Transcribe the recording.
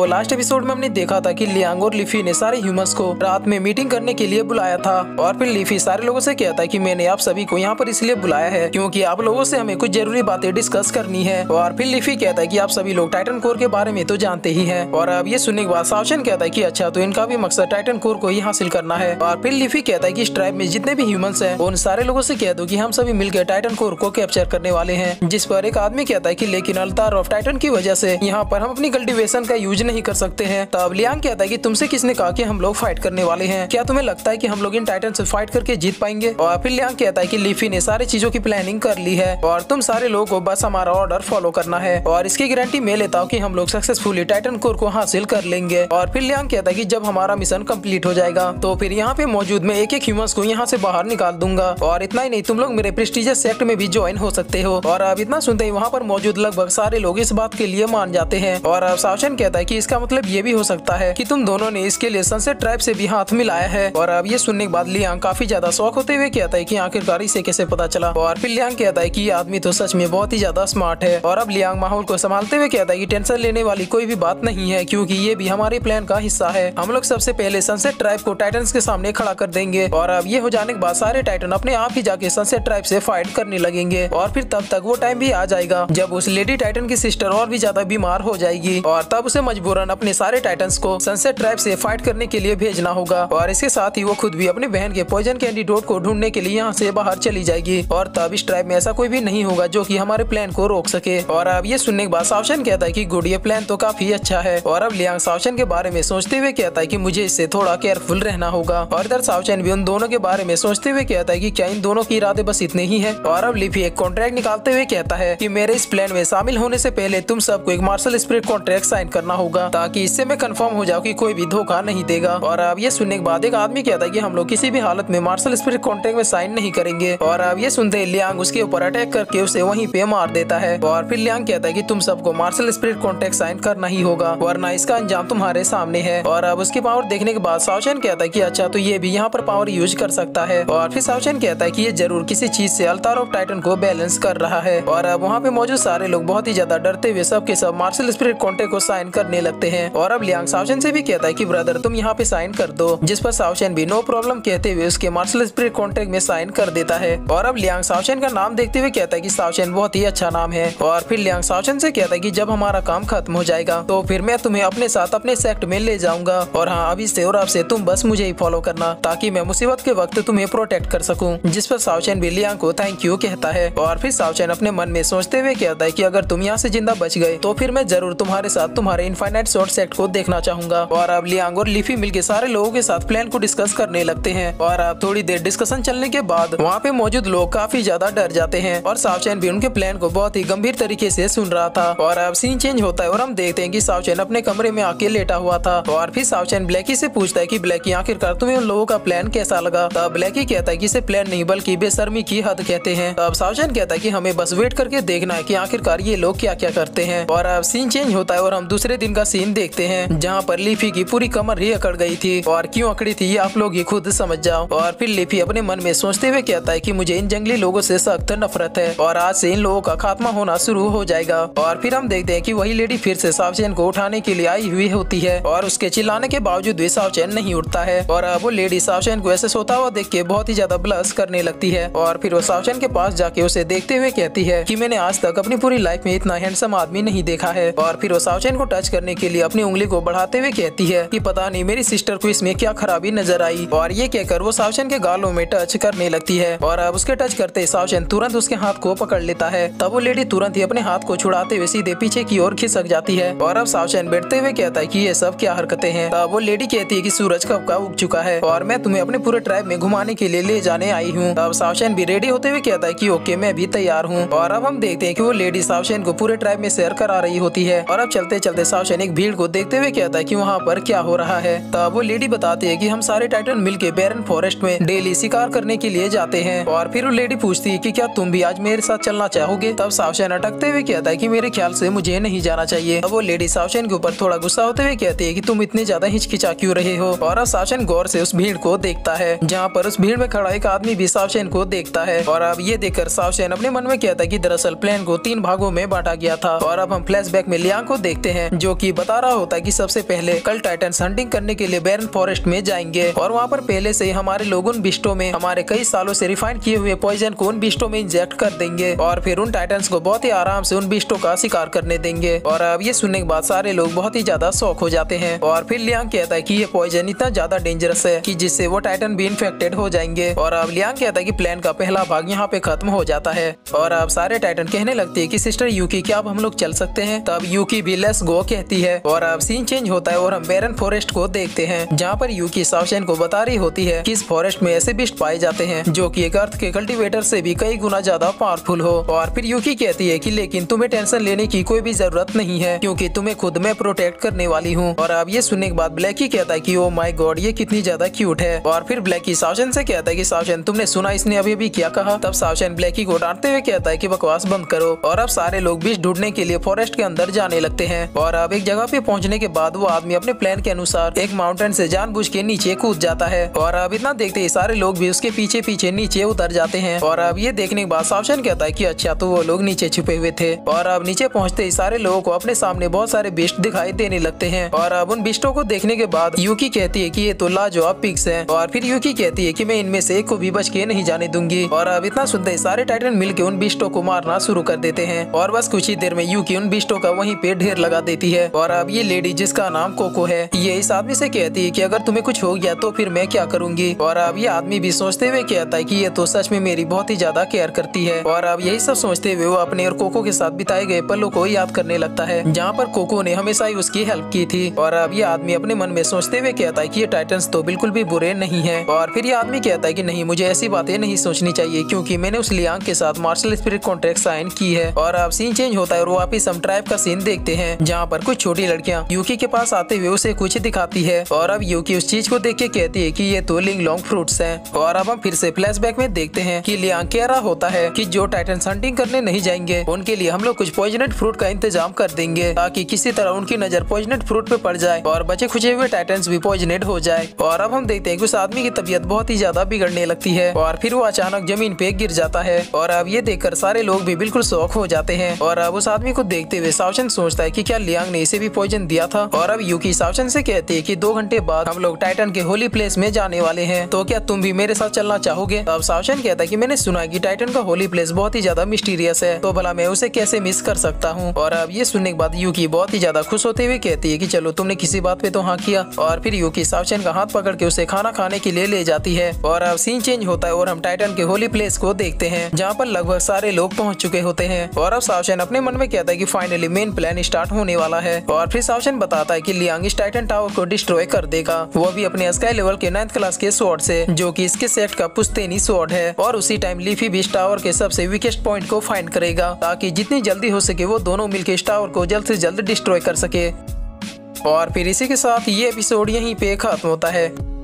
Last episode में हमने देखा था कि लियांग और लीफी ने सारे ह्यूमंस को रात में मीटिंग करने के लिए बुलाया था और फिर लीफी सारे लोगों से कहता है कि मैंने आप सभी को यहाँ पर इसलिए बुलाया है क्योंकि आप लोगों से हमें कुछ जरूरी बातें डिस्कस करनी है। और फिर लीफी कहता है कि आप सभी लोग टाइटन कोर के बारे में तो जानते ही हैं। और अब ये सुनने के बाद सावचन कहता है कि अच्छा, तो इनका भी मकसद टाइटन कोर को ही हासिल करना है। और फिर लीफी कहता है कि इस ट्राइब में जितने भी ह्यूमंस हैं उन सारे लोगों से कह दो कि हम सभी मिलकर टाइटन कोर को कैप्चर करने वाले हैं। जिस पर एक आदमी कहता है कि लेकिन अल्तार ऑफ टाइटन की वजह से यहाँ पर हम अपनी कल्टीवेशन का यूज नहीं कर सकते हैं। तब लियांग कहता है कि तुमसे किसने कहा कि हम लोग फाइट करने वाले हैं? क्या तुम्हें लगता है कि हम लोग इन टाइटन से फाइट करके जीत पाएंगे? और फिर लियांग कहता है कि लीफी ने सारी चीजों की प्लानिंग कर ली है और तुम सारे लोगों को बस हमारा ऑर्डर फॉलो करना है और इसकी गारंटी मैं लेता हूँ कि हम लोग सक्सेसफुली टाइटन कोर को हासिल कर लेंगे। और फिर लियांग कहता है कि जब हमारा मिशन कंप्लीट हो जाएगा तो फिर यहाँ पे मौजूद मैं एक ह्यूमंस को यहाँ से बाहर निकाल दूंगा और इतना ही नहीं, तुम लोग मेरे प्रेस्टिजियस सेक्ट में भी ज्वाइन हो सकते हो। और अब इतना सुनते ही वहाँ पर मौजूद लगभग सारे लोग इस बात के लिए मान जाते हैं। और अब सावचन कहता है कि इसका मतलब ये भी हो सकता है कि तुम दोनों ने इसके लिए सनसेट ट्राइब से भी हाथ मिलाया है। और अब ये सुनने के बाद लियांग काफी ज्यादा शौक होते हुए कहता है कि आखिरकार इसे कैसे पता चला। और फिर लियांग कहता है कि ये आदमी तो सच में बहुत ही ज्यादा स्मार्ट है। और अब लियांग माहौल को संभालते हुए कहता है कि टेंशन लेने वाली कोई भी बात नहीं है क्योंकि ये भी हमारे प्लान का हिस्सा है। हम लोग सबसे पहले सनसेट ट्राइब को टाइटन्स के सामने खड़ा कर देंगे और अब ये हो जाने के बाद सारे टाइटन अपने आप ही जाके सनसेट ट्राइब से फाइट करने लगेंगे। और फिर तब तक वो टाइम भी आ जाएगा जब उस लेडी टाइटन की सिस्टर और भी ज्यादा बीमार हो जाएगी और तब उसे मजबूरन अपने सारे टाइटन्स को सनसेट ट्राइब से फाइट करने के लिए भेजना होगा। और इसके साथ ही वो खुद भी अपनी बहन के पॉइजन के एंटीडोट को ढूंढने के लिए यहाँ से बाहर चली जाएगी और तब इस ट्राइब में ऐसा कोई भी नहीं होगा जो कि हमारे प्लान को रोक सके। और अब ये सुनने के बाद सावचन कहता है कि गुड, ये प्लान तो काफी अच्छा है। और अब लियांग सावचन के बारे में सोचते हुए कहता है कि मुझे इससे थोड़ा केयरफुल रहना होगा। और इधर सावचन भी उन दोनों के बारे में सोचते हुए कहता है कि क्या इन दोनों के इरादे बस इतने ही है। और अब लीफी एक कॉन्ट्रैक्ट निकालते हुए कहता है कि मेरे इस प्लान में शामिल होने से पहले तुम सबको एक मार्शल स्पिरिट कॉन्ट्रैक्ट साइन करना होगा ताकि इससे मैं कंफर्म हो जाऊं कि कोई भी धोखा नहीं देगा। और अब ये सुनने के बाद एक आदमी कहता है कि हम लोग किसी भी हालत में मार्शल स्पिरिट कॉन्ट्रैक्ट में साइन नहीं करेंगे। और अब ये सुनते लियांग उसके ऊपर अटैक करके उसे वहीं पे मार देता है। और फिर लियांग कहता है कि तुम सबको मार्शल स्पिरिट कॉन्ट्रैक्ट साइन करना ही होगा वरना इसका अंजाम तुम्हारे सामने है। और अब उसकी पावर देखने के बाद सावचन कहता है कि अच्छा, तो ये भी यहाँ पर पावर यूज कर सकता है। और फिर सावचन कहता है कि ये जरूर किसी चीज से अल्तार ऑफ टाइटन को बैलेंस कर रहा है। और अब वहाँ पे मौजूद सारे लोग बहुत ही ज्यादा डरते हुए सब के सब मार्शल स्पिरिट कॉन्ट्रैक्ट को साइन करने लगते हैं। और अब लियांग सावचन से भी कहता है कि ब्रदर तुम यहाँ पे साइन कर दो, जिस पर सावचन भी नो प्रॉब्लम कहते हुए उसके मार्शल स्पिरिट कॉन्ट्रैक्ट में साइन कर देता है। और अब लियांग सावचन का नाम देखते हुए कहता है कि सावचन बहुत ही अच्छा नाम है। और फिर लियांग सावचन से कहता है कि जब हमारा काम खत्म हो जाएगा तो फिर मैं तुम्हें अपने साथ अपने सेक्ट में ले जाऊंगा। और हाँ, अभी से और अब से तुम बस मुझे ही फॉलो करना ताकि मैं मुसीबत के वक्त तुम्हें प्रोटेक्ट कर सकूं। जिस पर सावचन भी लियांग को थैंक यू कहता है। और फिर सावचन अपने मन में सोचते हुए कहता है कि अगर तुम यहाँ से जिंदा बच गए तो फिर मैं जरूर तुम्हारे साथ तुम्हारे इनफाइनाइट शॉर्ट सेक्ट को देखना चाहूंगा। और अब लियांग और लीफी मिलकर सारे लोगों के साथ प्लान को डिस्कस करने लगते हैं। और अब थोड़ी देर डिस्कशन चलने के बाद वहाँ पे मौजूद लोग काफी ज्यादा डर जाते हैं और सावचन भी उनके प्लान को बहुत ही गंभीर तरीके से सुन रहा था। और अब सीन चेंज होता है और हम देखते हैं कि सावचन अपने कमरे में आके लेटा हुआ था। और फिर सावचन ब्लैकी से पूछता है कि ब्लैकी, आखिरकार तुम्हें उन लोगों का प्लान कैसा लगा? तब ब्लैकी कहता है कि इसे प्लान नहीं बल्कि बेशर्मी की हद कहते हैं। तब सावचन कहता है कि हमें बस वेट करके देखना है कि आखिरकार ये लोग क्या क्या करते हैं। और अब सीन चेंज होता है और हम दूसरे दिन का सीन देखते हैं जहाँ पर लीफी की पूरी कमर ही अकड़ गई थी। और क्यों अकड़ी थी ये आप लोग ही खुद समझ जाओ। और फिर लीफी अपने मन में सोचते हुए कहता है कि मुझे इन जंगली लोगों से सख्त नफरत है और आज से इन लोगों का खात्मा होना शुरू हो जाएगा। और फिर हम देखते हैं कि वही लेडी फिर से सावचन को उठाने के लिए आई हुई होती है और उसके चिल्लाने के बावजूद भी सावचन नहीं उठता है। और अब वो लेडी सावचन को ऐसे सोता हुआ देख के बहुत ही ज्यादा ब्लश करने लगती है। और फिर वो सावचन के पास जाके उसे देखते हुए कहती है कि मैंने आज तक अपनी पूरी लाइफ में इतना हैंडसम आदमी नहीं देखा है। और फिर वो सावचन को टच करने के लिए अपनी उंगली को बढ़ाते हुए कहती है कि पता नहीं मेरी सिस्टर को इसमें क्या खराबी नजर आई। और ये कहकर वो सावचन के गालों में टच करने लगती है। और अब उसके टच करते ही सावचन तुरंत उसके हाथ को पकड़ लेता है। तब वो लेडी तुरंत ही अपने हाथ को छुड़ाते हुए सीधे पीछे की ओर खिसक जाती है। और अब सावचन बैठते हुए कहता है कि ये सब क्या हरकतें हैं। तब वो लेडी कहती है कि सूरज कब का उग चुका है और मैं तुम्हें अपने पूरे ट्राइब में घुमाने के लिए ले जाने आई हूँ। तब सावचन भी रेडी होते हुए कहता है कि ओके, मैं भी तैयार हूँ। और अब हम देखते हैं कि वो लेडी सावचन को पूरे ट्राइब में सैर करा रही होती है। और अब चलते चलते सावचन एक भीड़ को देखते हुए कहता है कि वहाँ पर क्या हो रहा है। तब वो लेडी बताती है कि हम सारे टाइटन मिलके बैरन फॉरेस्ट में डेली शिकार करने के लिए जाते हैं। और फिर वो लेडी पूछती है कि क्या तुम भी आज मेरे साथ चलना चाहोगे? तब सावचन अटकते हुए कहता है कि मेरे ख्याल से मुझे नहीं जाना चाहिए। अब वो लेडी सावचन के ऊपर थोड़ा गुस्सा होते हुए कहती है कि तुम इतने ज्यादा हिचकिचा क्यों रहे हो? और अब सावचन गौर से उस भीड़ को देखता है जहाँ पर उस भीड़ में खड़ा एक आदमी भी सावचन को देखता है। और अब ये देखकर सावचन अपने मन में कहता है कि दरअसल प्लान को 3 भागों में बांटा गया था। और अब हम फ्लैशबैक में लियांग को देखते हैं जो कि बता रहा होता है कि सबसे पहले कल टाइटन्स हंटिंग करने के लिए बैरन फॉरेस्ट में जाएंगे और वहाँ पर पहले से हमारे लोग उन बिस्टों में हमारे कई सालों से रिफाइन किए हुए पॉइजन को उन बिस्टों में इंजेक्ट कर देंगे और फिर उन टाइटन्स को बहुत ही आराम से उन बिस्टों का शिकार करने देंगे। और अब ये सुनने के बाद सारे लोग बहुत ही ज्यादा शॉक हो जाते हैं और फिर लियांग कहता है कि ये पॉइजन इतना ज्यादा डेंजरस है कि जिससे वो टाइटन भी इन्फेक्टेड हो जाएंगे। और अब लियांग कहता है कि प्लान का पहला भाग यहाँ पे खत्म हो जाता है और अब सारे टाइटन कहने लगते हैं कि सिस्टर यूकी क्या अब हम लोग चल सकते हैं। तब यूकी भी लेट्स गो कहती है और अब सीन चेंज होता है और हम बैरन फॉरेस्ट को देखते हैं जहाँ पर यूकी सावशेन को बता रही होती है कि इस फॉरेस्ट में ऐसे बिस्ट पाए जाते हैं जो कि एक अर्थ के कल्टीवेटर से भी कई गुना ज्यादा पावरफुल हो। और फिर यूकी कहती है कि लेकिन तुम्हें टेंशन लेने की कोई भी जरूरत नहीं है क्योंकि तुम्हें खुद में प्रोटेक्ट करने वाली हूँ। और अब ये सुनने के बाद ब्लैकी कहता है कि ओ माय गॉड ये कितनी ज्यादा क्यूट है। और फिर ब्लैकी सावशेन से कहता है कि सावशेन तुमने सुना इसने अभी भी क्या कहा। तब सावशेन ब्लैकी को डांटते हुए कहता है कि बकवास बंद करो। और अब सारे लोग बिस्ट ढूंढने के लिए फॉरेस्ट के अंदर जाने लगते हैं। और अब एक जगह पे पहुंचने के बाद वो आदमी अपने प्लान के अनुसार एक माउंटेन से जानबूझ के नीचे कूद जाता है और अब इतना देखते ही सारे लोग भी उसके पीछे पीछे नीचे उतर जाते हैं। और अब ये देखने के बाद सावशेन कहता है कि अच्छा तो वो लोग नीचे छुपे हुए थे। और अब नीचे पहुंचते ही सारे लोगों को अपने सामने बहुत सारे बिस्ट दिखाई देने लगते हैं। और अब उन बिस्टों को देखने के बाद यूकी कहती है कि ये तो लाजवाब पिग्स हैं। और फिर यूकी कहती है कि मैं इनमें से एक को भी बच के नहीं जाने दूंगी। और अब इतना सुनते ही सारे टाइटन मिलकर उन बिस्टों को मारना शुरू कर देते हैं और बस कुछ ही देर में यूकी उन बिस्टों का वहीं पे ढेर लगा देती है। और अब ये लेडी जिसका नाम कोको है ये इस आदमी से कहती है कि अगर तुम्हें कुछ हो गया तो फिर मैं क्या करूंगी। और अब ये आदमी भी सोचते हुए कहता है कि ये तो सच में मेरी बहुत ही ज्यादा केयर करती है। और अब यही सब सोचते हुए वो अपने और कोको के साथ बिताए गए पलों को याद करने लगता है जहाँ पर कोको ने हमेशा ही उसकी हेल्प की थी। और अब ये आदमी अपने मन में सोचते हुए कहता है कि ये टाइटन्स तो बिल्कुल भी बुरे नहीं है। और फिर ये आदमी कहता है कि नहीं मुझे ऐसी बातें नहीं सोचनी चाहिए क्योंकि मैंने उस लियांग के साथ मार्शल स्पिरिट कॉन्ट्रैक्ट साइन की है। और अब सीन चेंज होता है और वापिस हम ट्राइब का सीन देखते हैं जहाँ पर कुछ छोटी लड़कियाँ यूकी के पास आते हुए उसे कुछ दिखाती है। और अब यूकी उस चीज को देख के कहती है कि ये तो लिंगलोंग फ्रूट्स हैं। और अब हम फिर से फ्लैशबैक में देखते हैं कि लियांग कह रहा होता है कि जो टाइटन्स हंटिंग करने नहीं जाएंगे उनके लिए हम लोग कुछ पॉइजनेट फ्रूट का इंतजाम कर देंगे ताकि किसी तरह उनकी नजर पॉइजनेट फ्रूट पे पड़ जाए और बचे खुचे हुए टाइटन्स भी पॉइजनेट हो जाए। और अब हम देखते हैं कि उस आदमी की तबीयत बहुत ही ज्यादा बिगड़ने लगती है और फिर वो अचानक जमीन पे गिर जाता है। और अब ये देखकर सारे लोग भी बिल्कुल शॉक हो जाते हैं। और अब उस आदमी को देखते हुए सावशेन सोचता है कि क्या लियांग ने इसे भी पॉइजन दिया था। और अब यूकी सावशेन से कहती है कि 2 घंटे बाद हम लोग टाइटन के होली प्लेस में जाने वाले हैं तो क्या तुम भी मेरे साथ चलना चाहोगे। अब सावशेन कहता है कि मैंने सुना है कि टाइटन का होली प्लेस बहुत ही ज्यादा मिस्टीरियस है तो भला मैं उसे कैसे मिस कर सकता हूँ। और अब ये सुनने के बाद यूकी बहुत ही ज्यादा खुश होते हुए कहती है कि चलो तुमने किसी बात पे तो हाँ किया। और फिर यूकी सावशेन का हाथ पकड़ के उसे खाना खाने के लिए ले जाती है। और अब सीन चेंज होता है और हम टाइटन के होली प्लेस को देखते हैं जहाँ पर लगभग सारे लोग पहुँच चुके होते हैं। और अब सावशेन अपने मन में कहता है कि फाइनली मेन प्लान स्टार्ट होने वाला है। और फिर सावशेन बताता है कि लियांग इस टाइटन टावर को डिस्ट्रॉय कर देगा वो भी अपने स्काई लेवल के 9th क्लास के स्वॉर्ड से जो कि इसके सेट का पुश्तैनी स्वॉर्ड है। और उसी टाइम लीफी भी इस टावर के सबसे वीकेस्ट पॉइंट को फाइंड करेगा ताकि जितनी जल्दी हो सके वो दोनों मिलकर इस टावर को जल्द से जल्द डिस्ट्रॉय कर सके। और फिर इसी के साथ ये एपिसोड यहीं पे खत्म होता है।